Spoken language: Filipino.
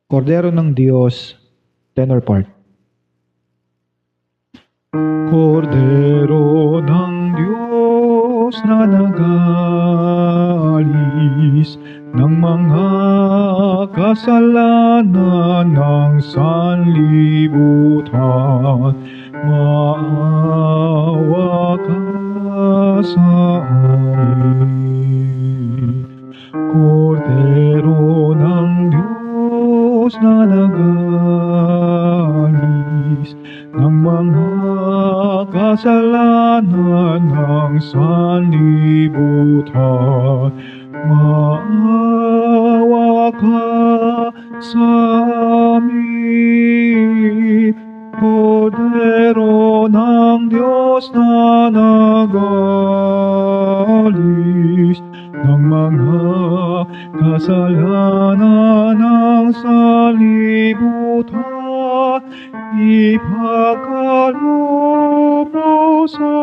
Kordero ng Diyos, tenor part. Kordero ng Diyos na nag-alis ng mga kasalanan ng sanlibutan, maawa ka sa amin. Kordero ng Diyos na nag-alis ng mga kasalanan ng sanlibutan, maawa ka sa amin. Kordero ng Diyos na nag-alis ng mga kasalanan ng sanlibutan, ipagkaloob mo sa